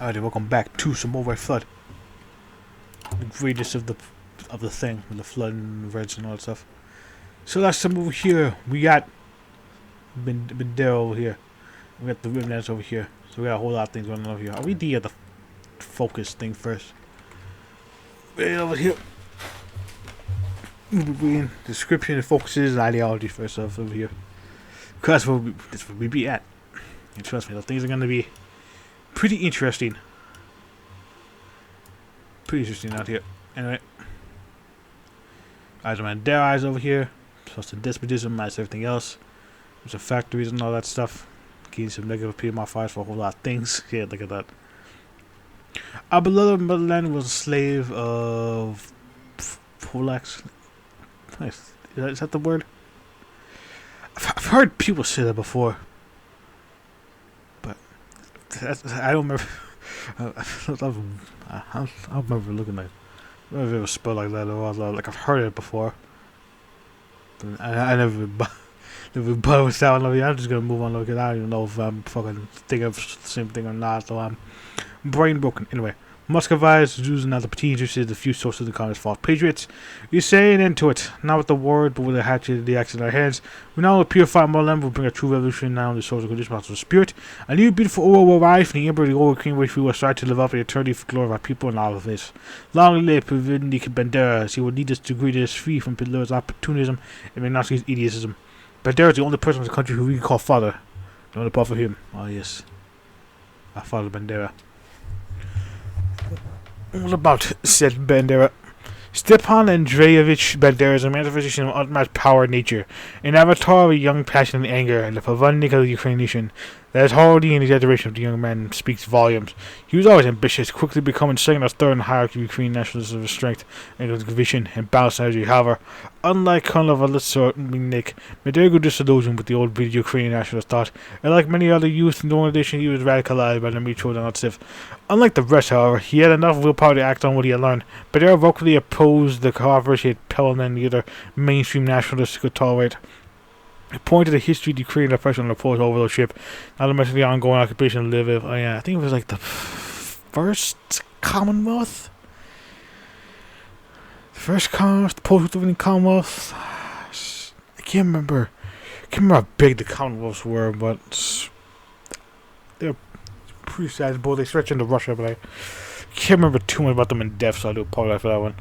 Alright, welcome back to some more Red Flood. The greatest of the thing, with the flood and the reds and all that stuff. So last time over here, we got bandara over here. We got the remnants over here. So we got a whole lot of things going on over here. I'll read the focus thing first. Right over here. We'll be reading description and focuses and ideology first off over here. Because that's where we be at. And trust me, the things are gonna be pretty interesting. Pretty interesting out here. Anyway. Eyes on bandara eyes over here. Plus the despotism, that's everything else. There's the factories and all that stuff. Getting some negative P modifiers for a whole lot of things. Yeah, look at that. Our beloved motherland was a slave of Polacks. Is that the word? I've heard people say that before. But I don't remember. I don't remember looking at it. I don't know if it was spelled like that or like I've heard it before. But I never bothered with that one. I'm just gonna move on because I don't even know if I'm fucking thinking of the same thing or not. So I'm brain broken. Anyway, Muscovites, Jews, and other petty interested, the few sources of the communist false patriots. We say an end to it, not with the word, but with a hatchet of the axe in our hands. We now will purify Moreland, will bring a true revolution now in the social condition of the spirit. A new beautiful world will rise from the emperor of the old Ukraine, which we will strive to live up in eternity for the glory of our people and all of this. Long live Prevendik Bandera. He will lead us to greatest free from Hitler's opportunism and Magnitsky's idiotism. Bandera is the only person in the country who we can call father. The only part for him. Oh yes. Our father Bandera. What about said Bandera? Stepan Andreevich Bandera is a manifestation of unmatched power and nature, an avatar of a young passion and anger, and the Prevendik of the Ukrainian nation. That authority and exaggeration of the young man speaks volumes. He was always ambitious, quickly becoming second or third in the hierarchy of Ukrainian nationalism of strength and conviction and balanced energy. However, unlike Colonel Valisor Minik, Bandera grew disillusioned with the old breed Ukrainian nationalist thought, and like many other youth in the organization, he was radicalized by the mutual narrative. Unlike the rest, however, he had enough willpower to act on what he had learned. Bandera vocally opposed the cooperation he had Pelham and the other mainstream nationalists could tolerate. He pointed to the history of the Ukrainian oppression on the Polish overlordship, not to mention the ongoing occupation of Lviv. Oh yeah, I think it was like the first Commonwealth? The first Commonwealth, the Polish Commonwealth? I can't remember how big the Commonwealths were, but they're pretty sizable. They stretch into Russia, but I can't remember too much about them in depth, so I do apologize for that one.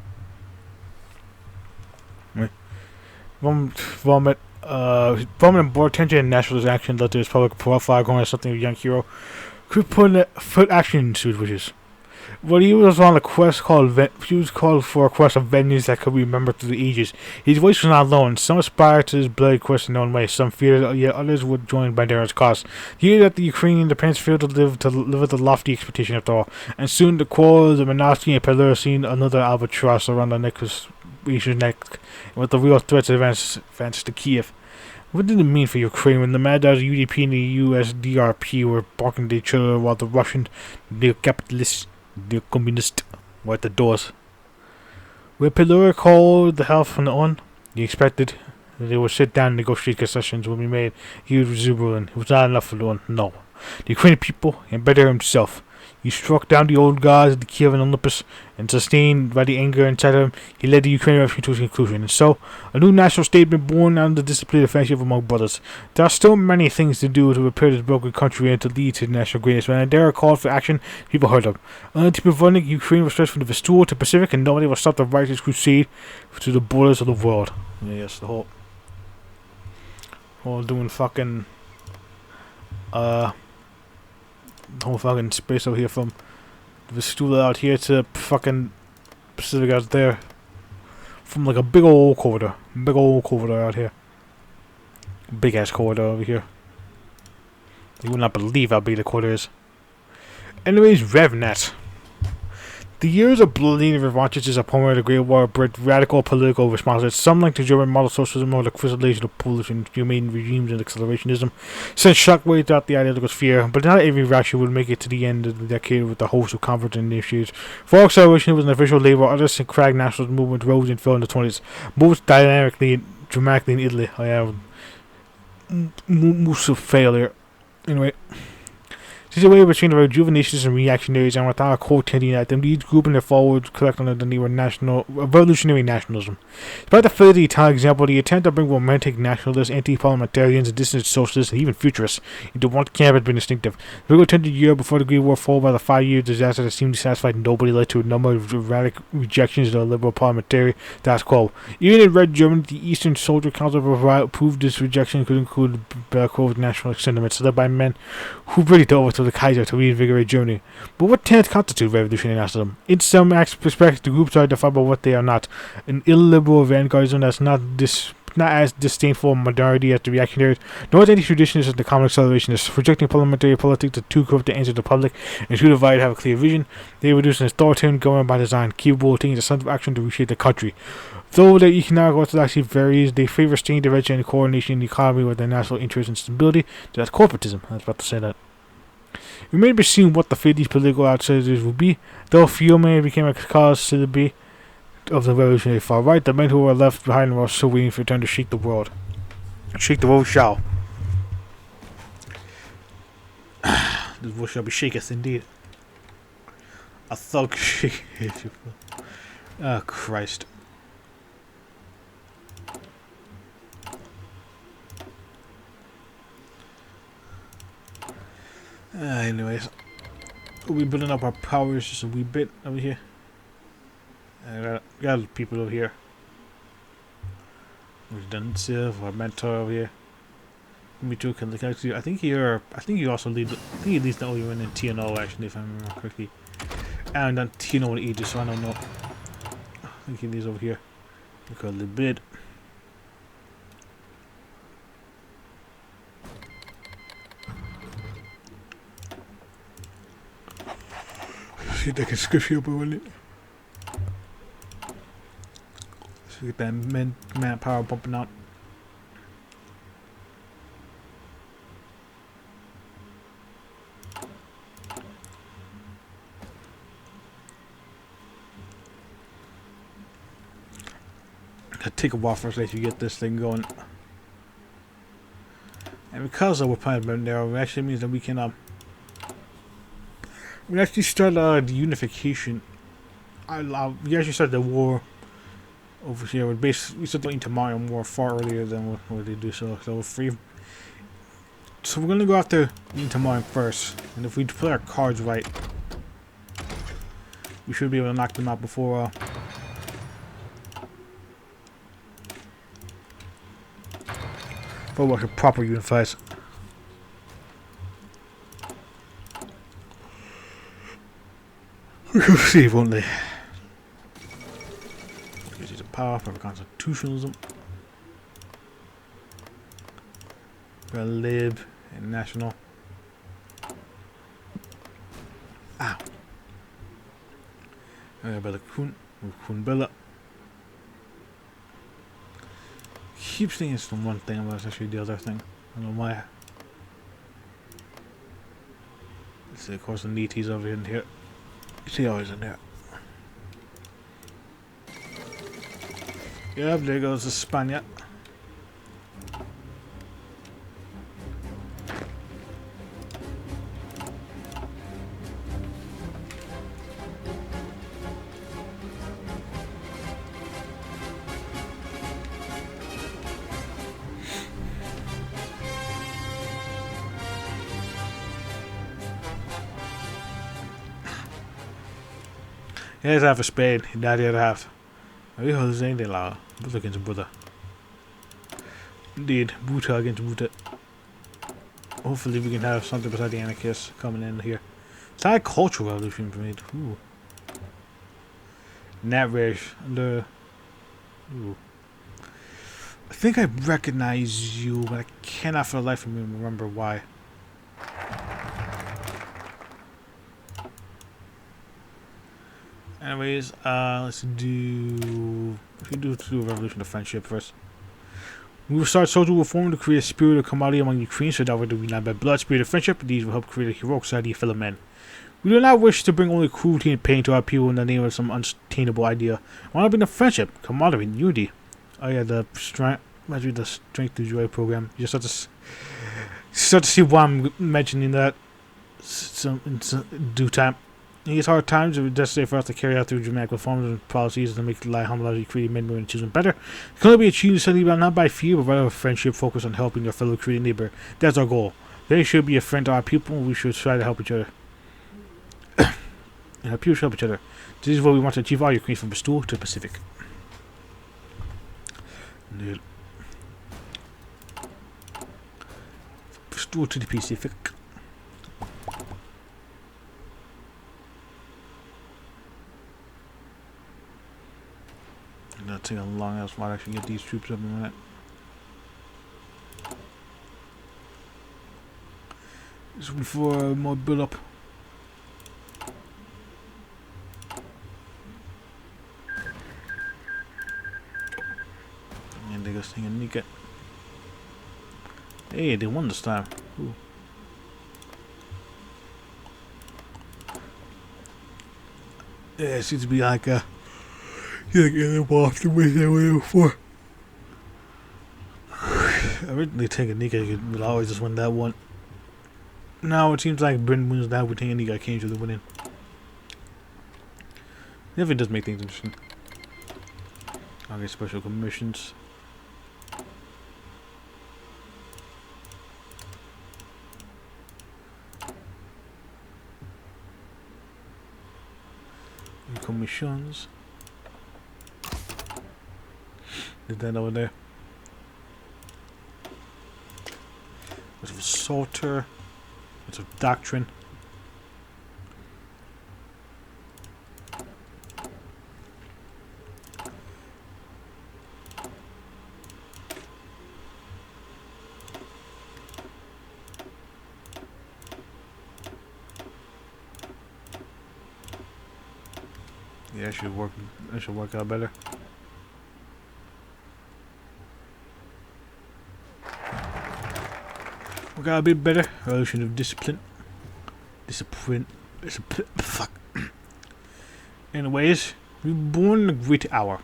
Vomit and board tension and nationalist action led to his public profile going as something of a young hero. Could put foot action into his wishes. But he was on a quest called for a quest of venues that could be remembered through the ages. His voice was not alone. Some aspired to his bloody quest in their own way. Some feared, yet others would join Bandera's cause. He knew that the Ukrainian independence failed to live with the lofty expectation after all. And soon the quarrels of Magnitsky and Pelur seen another albatross around the nation's neck, with the real threats advance to Kiev. What did it mean for Ukraine when the Mad Dogs UDP and the USDRP were barking at each other while the Russian neo-capitalists, neo-communists were at the doors? When Pelur called the help from the on, he expected that they would sit down and negotiate concessions would be made. He was exuberant. It was not enough for the one. No. The Ukrainian people, and better himself, he struck down the old gods of the Kiev and Olympus, and sustained by the anger inside him, he led the Ukrainian revolution to its conclusion. And so, a new national state had been born out of the disciplined friendship among brothers. There are still many things to do to repair this broken country and to lead to national greatness. When Bandera called for action, people heard him. To prevent Ukraine was stretched from the Vistula to Pacific, and nobody will stop the righteous crusade to the borders of the world. Yes, the whole doing fucking the whole fucking space over here from the Vistula out here to fucking Pacific out there. From like a big old corridor. Big old corridor out here. Big ass corridor over here. You would not believe how big the corridor is. Anyways, RevNet. The years of bloody revanches is a poem of the Great War bred radical political responses. Some like the German model socialism or the crystallization of Polish and humane regimes and accelerationism sent shockwaves throughout the ideological sphere, but not every reaction would make it to the end of the decade with the host of converts and initiates. For acceleration was an official label, other syncretic nationalist movement rose and fell in the 20s, most dynamically and dramatically in Italy. I have moves of failure. Anyway. Situated between the rejuvenationists and reactionaries, and without a core tending at them, these group and their followers collect under the name of revolutionary nationalism. Despite the failure of the Italian example, the attempt to bring romantic nationalists, anti-parliamentarians, and dissident socialists, and even futurists into one camp has been distinctive. The British attempted a year before the Great War, followed by the 5-year disaster that seemed to satisfy nobody, led to a number of erratic rejections of the liberal parliamentary status quo. Even in Red Germany, the Eastern Soldier Council proved this rejection could include Belko national sentiments led by men who really to overthrow the Kaiser to reinvigorate Germany. But what tends to constitute revolutionary nationalism? In some respects, the groups are defined by what they are not: an illiberal vanguardism that's not as disdainful of modernity as the reactionaries, nor as anti-traditionalists as the common accelerationists. Rejecting parliamentary politics, the two corrupt to answer the public, and too divided have a clear vision. They reduce an authoritarian government by design, capable of taking decisive action to reshape the country. Though their economic orthodoxy varies, they favor state intervention and coordination in the economy with their national interest and stability. That's corporatism. I was about to say that. It remains to be seen what the fate of these political outsiders will be. Though few men became a cause to be of the revolutionary far right, the men who were left behind were still waiting for a turn to shake the world. Shake the world shall. This world shall be shaketh indeed. A thug shake. Oh, Christ. Anyways, we're building up our powers just a wee bit over here. Got people over here. We've done Civ, our mentor over here. Me too can look at you. I think you also lead. I think he leads the only one in TNO actually, if I remember correctly. And then TNO with Aegis, so I don't know. I think he leads over here. Look a little bit. See if they can squish you up with it. So get that manpower pumping out. Gotta take a while first to get this thing going. And because we're playing bandara, it actually means that we can we actually start the unification. We actually start the war over here. We start the Intermarian war far earlier than what they do. So we're free. So we're gonna go after Intermarian first, and if we play our cards right, we should be able to knock them out before. Before we can proper unifies. We'll see, won't they? Use a power for constitutionalism. Lib and national. Ow. Bella Kun Bella. Keeps thinking it's the one thing, but it's actually the other thing. I don't know why. Let's see, of course, the Niti's over in here. See how he's in there. Yep, there goes the Spaniard. Here's half a spade, not the other half. Are you holding the law? Brother against brother. Indeed, Buta against Buta. Hopefully we can have something beside the anarchists coming in here. It's not a cultural revolution for me. Ooh. Nat Rash. Ooh. I think I recognize you, but I cannot for the life of me remember why. Anyways, let's do a revolution of friendship first. We will start social reform to create a spirit of camaraderie among Ukrainians so that we do not by blood, spirit of friendship. These will help create a heroic society of fellow men. We do not wish to bring only cruelty and pain to our people in the name of some unattainable idea. We want to bring the friendship, camaraderie, and unity. Oh yeah, the strength to joy program. You just have to see why I'm mentioning that. in due time. In these hard times, it is necessary for us to carry out through dramatic reforms and policies to make the life humble Ukrainian men, women, and children better. It can only be achieved steadily, not by fear, but by friendship focused on helping our fellow Ukrainian neighbor. That's our goal. They should be a friend to our people, and we should try to help each other. And our people should help each other. This is what we want to achieve all Ukraine from Bristol to the Pacific. Bristol to the Pacific. It's gonna take a long ass while to actually get these troops up in a minute. Just before more build up. And they just thinking Nika. Hey, they won this time. Ooh. Yeah, it seems to be like you get them off the way they were before. Originally Tanganyika would always just win that one. Now it seems like Britain wins that with Tanganyika came to the winning. Definitely does make things interesting. Okay, special commissions. Commissions. Did that over there. It's of Salter. It's of Doctrine. Yeah, it should work. It should work out better. Work out a bit better. Relation of discipline. Discipline. Fuck. Anyways, we were born in a great hour.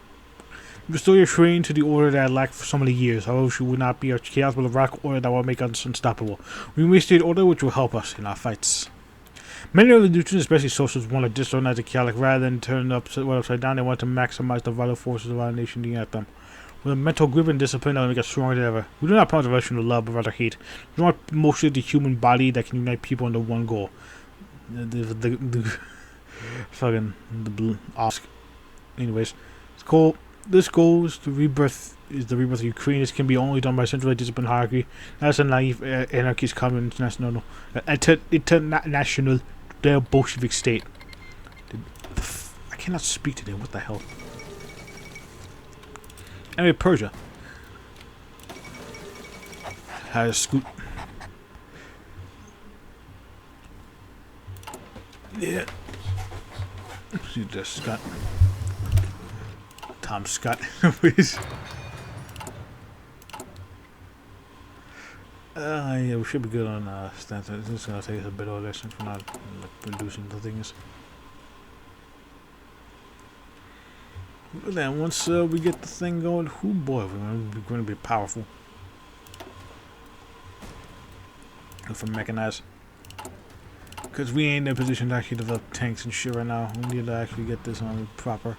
We restore your train to the order that I lacked for so many years. However, she would not be our chaos, but a rock order that will make us unstoppable. We may state order which will help us in our fights. Many revolutions, especially socialists, want to disorganize the chaotic rather than turn upside down. They want to maximize the vital forces of our nation to unite them. With a mental grip and discipline that will make us stronger than ever. We do not promise a revolution of love, but rather hate. We want mostly the human body that can unite people under one goal. Anyways, it's cool. This goal is the rebirth of Ukraine. This can be only done by centralized discipline hierarchy. That's a naive anarchist communist international their Bolshevik state. I cannot speak today. What the hell? Anyway, Persia has scoop. Yeah. See this Scott. Tom Scott, please. Yeah, we should be good on Stanton. It's gonna take us a bit of this since we're not producing the things. But then once we get the thing going, oh boy, we're going to be powerful. If I'm mechanized. Because we ain't in a position to actually develop tanks and shit right now. We need to actually get this on proper.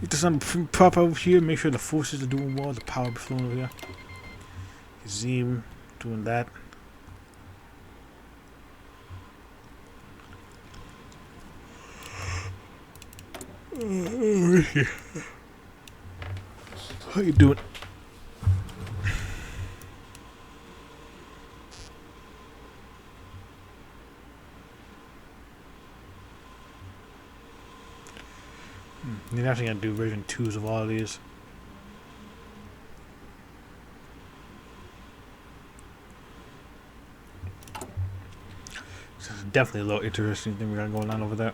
Get this on proper over here. Make sure the forces are doing well. The power be flowing over here. Zoom doing that. How you doing? You're actually gonna do version 2s of all of these. So it's definitely a little interesting thing we got going on over there.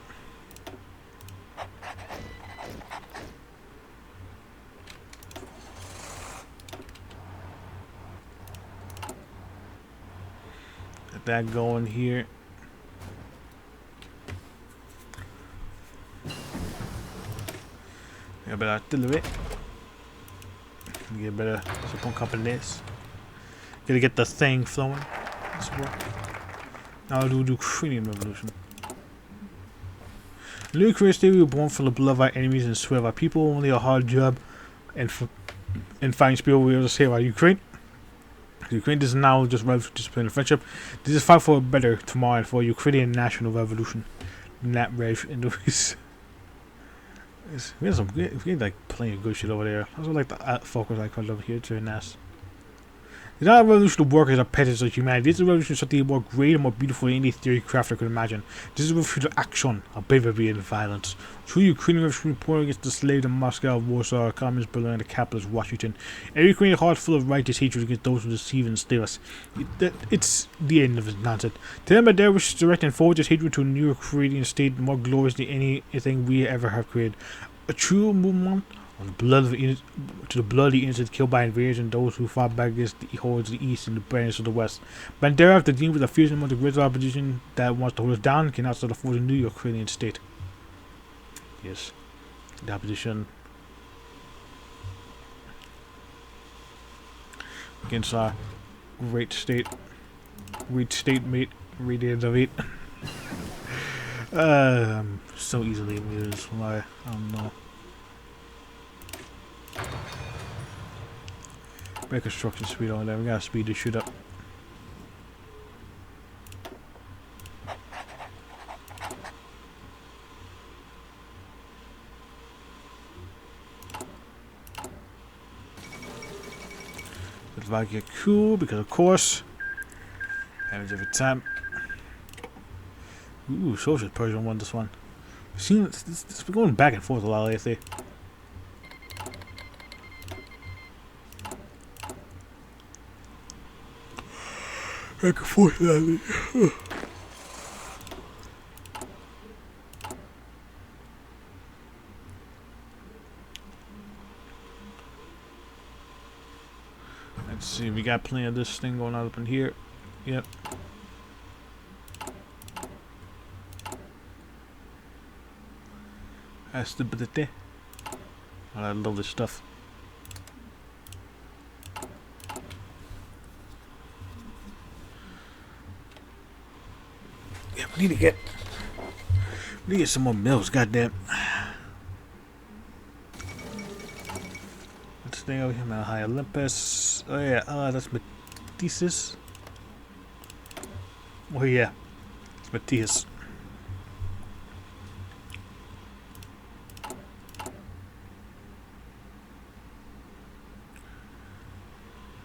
Get that going here. Get better artillery. Get better support companies. Gotta get the thing flowing. Now I'll do the Ukrainian revolution. In the Ukrainian state, we were born full of blood of our enemies and sweat of our people. Only a hard job and fighting spirit we were able to save our Ukraine. Ukraine does now just revolution, discipline, and friendship. This is fight for a better tomorrow and for a Ukrainian national revolution. Not rev in the we had some good, we had like plenty of good shit over there. I also like the focus icon over here, it's very nice. It's not a revolution of workers or peasants of humanity. This is a revolution of something more great and more beautiful than any theory crafter could imagine. This is a revolution of action, of bravery and violence. True Ukrainian revolution pouring against the slaves in Moscow, Warsaw, communist Berlin, and the capitalist Washington. Every Ukrainian heart full of righteous hatred against those who deceive and steal us. It's the end of this nonsense. To them, their wishes to direct and forward this hatred to a new Ukrainian state more glorious than anything we ever have created. A true movement on the blood of the bloody innocent killed by invaders and those who fought back against the hordes of the east and the bandits of the west. Bandara, after dealing with the fierce amount of great opposition that wants to hold us down, can now start to forge a new Ukrainian state. Yes, the opposition against our great mate, radiant of it. I'm so easily amused. Why? I don't know. Break construction speed on there. We gotta speed this shit up. If I get cool, because of course, happens every time. Ooh, Social Persian won this one. We've seen it's been going back and forth a lot lately. Back and forth lately. Let's see, we got plenty of this thing going on up in here. Yep. Stability. I love this stuff. Yeah, we need to get some more mills, goddamn. Let's stay over here, Mount High Olympus. Oh yeah, that's Matisse. Oh yeah, it's Matisse.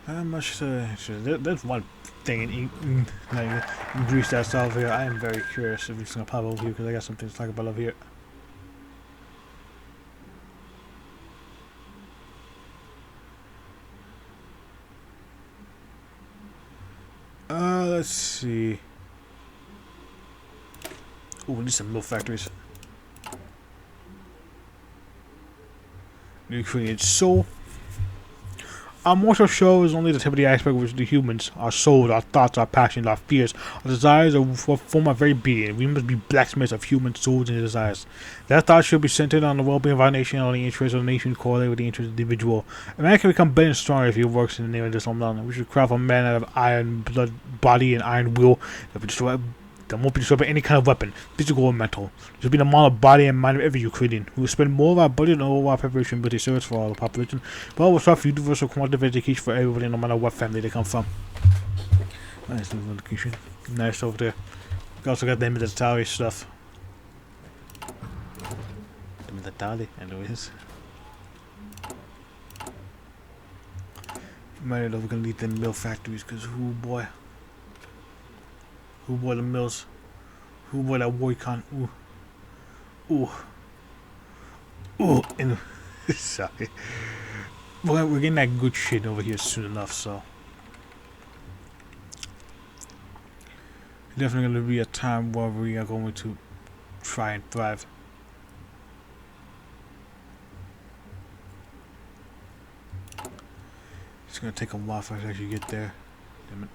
How much there's one thing in Greece that's over here. I am very curious if it's gonna pop over here because I got something to talk about over here. Let's see. Oh, we need some milk factories. New Ukrainian soul. Our mortal show is only the tip of the iceberg, which the humans, our souls, our thoughts, our passions, our fears, our desires form our very being. We must be blacksmiths of human souls and desires. That thought should be centered on the well-being of our nation, and on the interests of the nation correlate with the interests of the individual. A man can become better and stronger if he works in the name of this alone. We should craft a man out of iron blood, body, and iron will that won't be destroyed by any kind of weapon, physical or mental. This will be the model body and mind of every Ukrainian. We will spend more of our budget and all of our preparation with the service for all the population, but we will strive for universal quantitative education for everybody, no matter what family they come from. Nice little education. Nice over there. We also got the military stuff. The military, anyways. Might know we're gonna need them mill factories, cause who boy. Who bought the mills? Who bought that Warcon? Ooh. Ooh. Ooh. And sorry. Well, we're getting that good shit over here soon enough, so. Definitely gonna be a time where we are going to try and thrive. It's gonna take a while for us to actually get there. Damn it.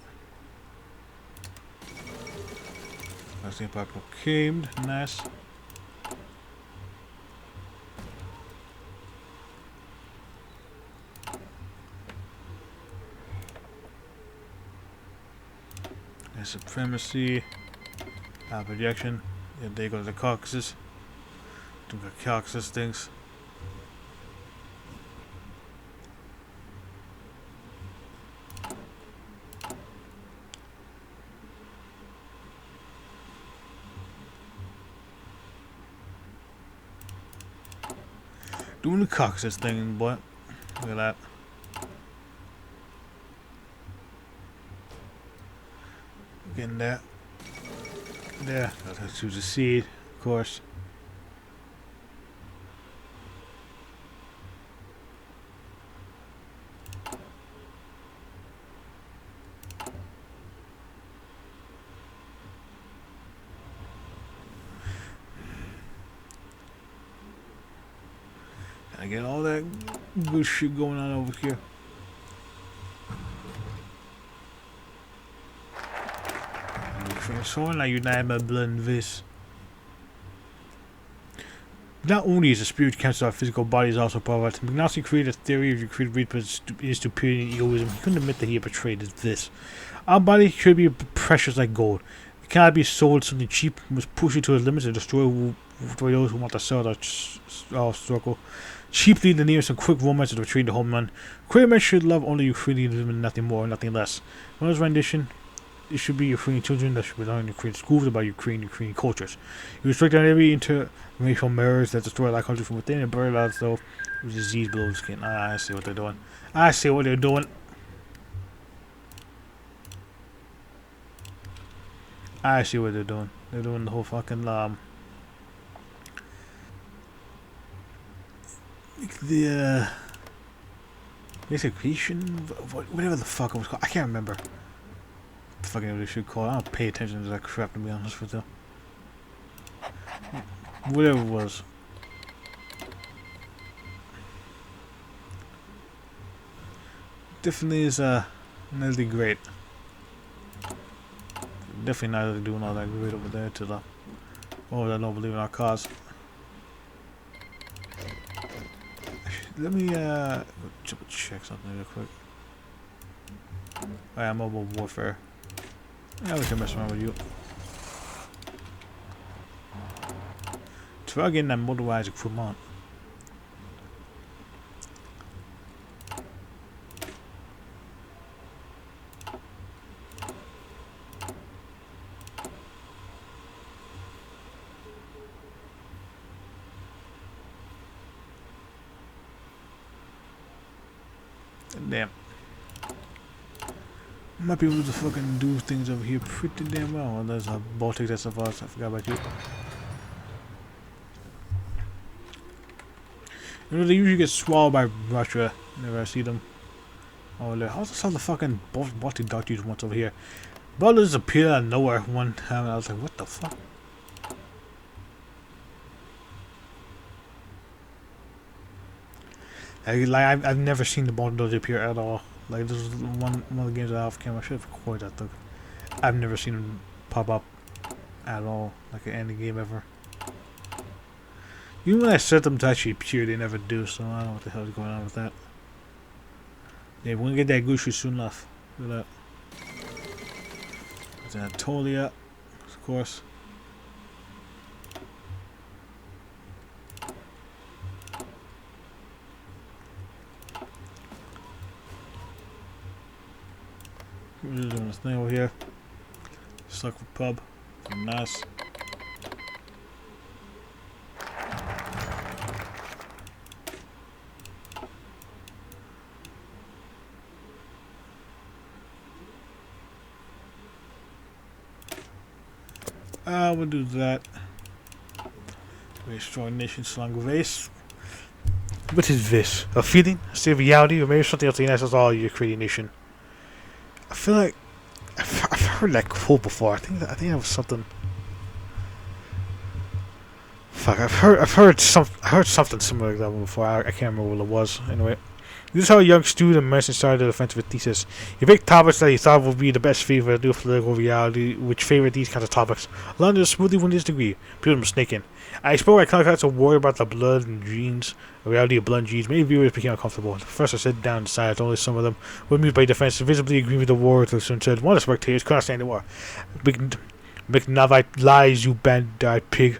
Last thing about proclaimed, nice. supremacy. Projection. Yeah, there goes the Caucasus. The Caucasus things. Doing the Caucasus thing, boy. Look at that. Getting that. There. Gotta choose a seed, of course. I get all that good shit going on over here. So now united by blood and vis. Not only is the spirit cancer our physical bodies also powerful, Magnowski created a theory of Ukrainian reapers is stupidity and egoism. He couldn't admit that he had betrayed this. Our body should be precious like gold. It cannot be sold something cheap. We must push it to its limits and destroy those who want to sell our struggle. Cheaply, the nearest and quick romance to retrieve the homeland. Ukrainian men should love only Ukrainian women, nothing more, nothing less. One of his rendition, it should be Ukrainian children that should belong in Ukrainian schools about Ukrainian cultures. He restricted every interracial marriage that destroyed our country from within and buried out though with disease below the skin. I see what they're doing. I see what they're doing. I see what they're doing. They're doing the whole fucking execution, whatever the fuck it was called. I can't remember. The fucking name they should call it. I don't pay attention to that crap, to be honest with you. Whatever it was. Definitely is not really great. Definitely not really doing all that great over there to the oh, I don't believe in our cause. Let me check something real quick. Oh yeah, mobile warfare. Yeah, we can mess around with you. Try getting that motorized equipment. Damn. Might be able to fucking do things over here pretty damn well. Well, there's a Baltic that's of us. I forgot about you. You know, they usually get swallowed by Russia whenever I see them. Oh, look. I also saw the fucking Baltic duckies once over here. But just appeared out of nowhere one time. I was like, what the fuck? I've never seen the Baltic duckies appear at all. Like, this is one of the games I have off camera. I should have recorded that though. I've never seen them pop up at all, like in any game ever. Even when I set them to actually appear, they never do, so I don't know what the hell is going on with that. Yeah, we're gonna get that Gushu soon enough. Look at that. It's Anatolia, of course. We're just doing this thing over here. Suck for pub. Nice. We'll do that. Very strong nation, strong vase. What is this? A feeling? A state of reality? Or maybe something else that's all your Ukrainian nation? I feel like I've heard that quote before. I think that was something. Fuck, I've heard something similar like that one before. I can't remember what it was. Anyway, This is how a young student immersed inside the defensive thesis. He picked topics that he thought would be the best fit for the new political reality, which favored these kinds of topics. London smoothly won his degree. People were mistaken. I spoke at contacts of worry about the blood and genes, the reality of blood and genes. Many viewers became uncomfortable. The professor sat down and decided only some of them were moved by defense, visibly agreeing with the war. The student said, one of the spectators could not stand the war. McNavite lies, you bandit pig.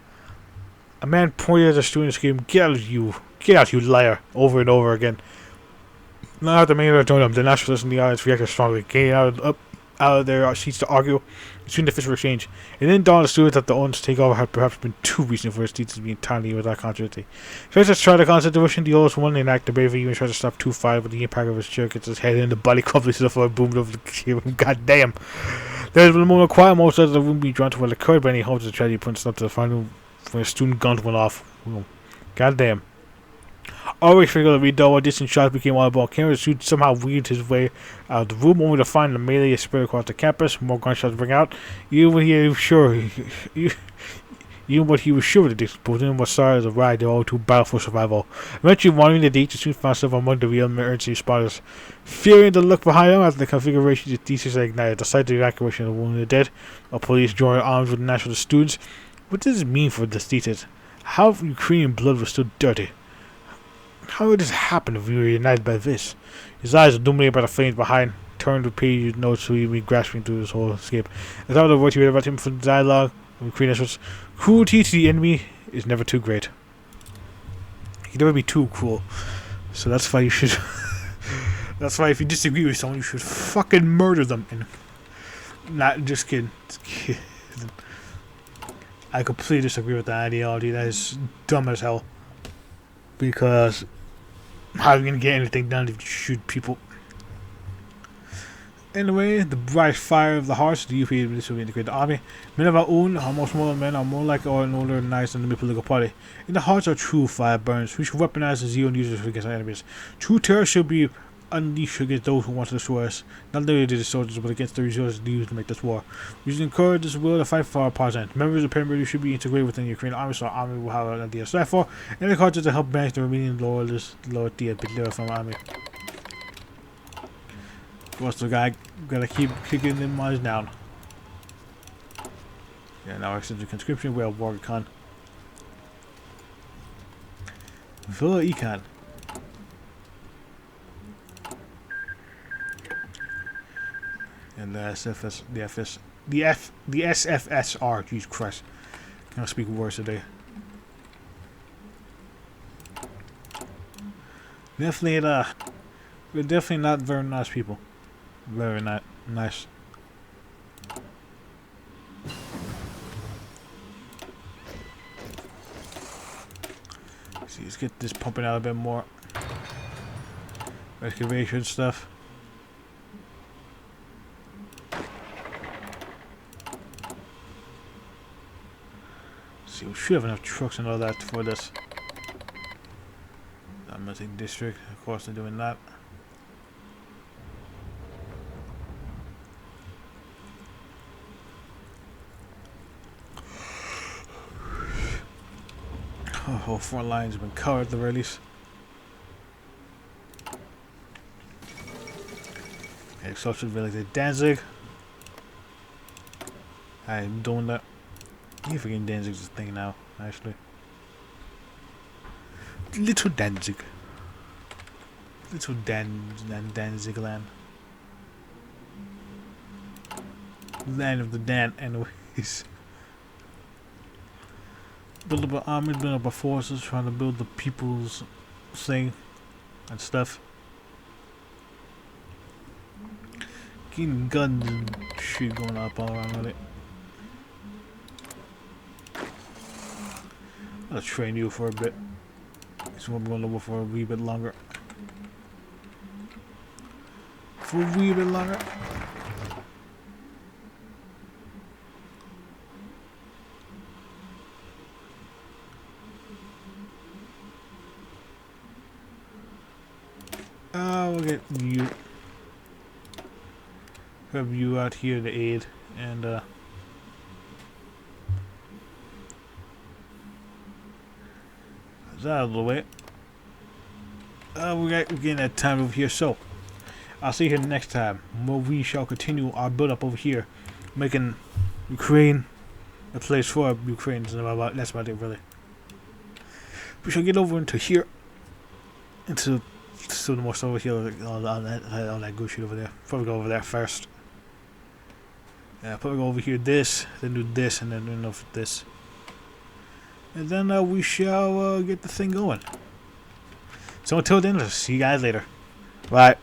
A man pointed at the student and screamed, get out, you liar, over and over again. Not after many of joined him, the nationalists in the audience reacted strongly, getting out of their seats to argue between the official exchange. It then dawned on the students that the owner's takeover had perhaps been too recent for his teachers to be entirely without controversy. First, tried to concept division, the oldest one enact the bravery, even tried to stop 2-5, but the impact of his chair gets his head in the body crumbles to the floor, boomed over the table. God damn. There was a moment of quiet, most of the room being drawn to what occurred, but any hopes of tragedy put up to the final when a student guns went off. God damn. Always figured that though a distant shots became audible. Cameron suit somehow weaved his way out of the room, only to find the melee spread across the campus. More gunshots ring out. Even when he was sure the Dicks was sorry as a ride, they were all too battle for survival. Eventually, wandering the Dicks, soon found himself among the real emergency spotters. Fearing the look behind him after the configuration of the thesis ignited, the sight of the evacuation of the wounded and dead, a police joined arms with the national students. What does this mean for the thesis? How Ukrainian blood was still dirty? How would this happen if we were united by this? His eyes, illuminated by the flames behind, turned to page notes so he'd be grasping through his whole escape. The thought of what you read about him from the dialogue of Ukrainian was cruelty to the enemy is never too great. He can never be too cruel. So that's why you should that's why if you disagree with someone you should fucking murder them and not just kidding. I completely disagree with that ideology. That is dumb as hell. Because how are you going to get anything done if you shoot people? Anyway, the bright fire of the hearts, the UP this will integrate the army. Men of our own, our most modern men, are more like our older and nice than the political party. In the hearts our true fire burns. We should weaponize the zeal and use it against our enemies. True terror should be unleashed against those who want to destroy us. Not only the soldiers, but against the resources used to make this war. We should encourage this will to fight for our partisans. Members of the paramilitary should be integrated within the Ukrainian army, so our army will have an idea to strive for, and encourage us to help manage the remaining loyalty and betrayal from our army. Of course, the guy gotta keep kicking them mines down. Yeah, now extend the conscription. We have war econ. Villa econ. And the SFSR, Jesus Christ. I can't speak words today. We're definitely not very nice people. Very not nice. See, let's get this pumping out a bit more. Excavation stuff. See, we should have enough trucks and all that for this. Missing district, of course they're doing that. Oh, all 4 lines have been covered at the very least. Exhausted village at Danzig. I'm doing that. You forgetting Danzig's a thing now, actually. Little Danzig. Little Danzig land. Land of the Dan, anyways. Build up an army, build up a forces, trying to build the people's thing and stuff. Getting guns and shit going up all around with it. I'll train you for a bit. So I'm going over for a wee bit longer. For a wee bit longer. We'll get you. Have you out here to aid and is that out of the way. we're getting that time over here. So I'll see you here next time, where we shall continue our build up over here, making Ukraine a place for Ukrainians. That's about it, really. We shall get over into here, into some more stuff over here, like all that good shit over there. Probably go over there first. Yeah, probably go over here, this, then do this, and then do enough of this. And then we shall get the thing going. So until then, I'll see you guys later. Bye.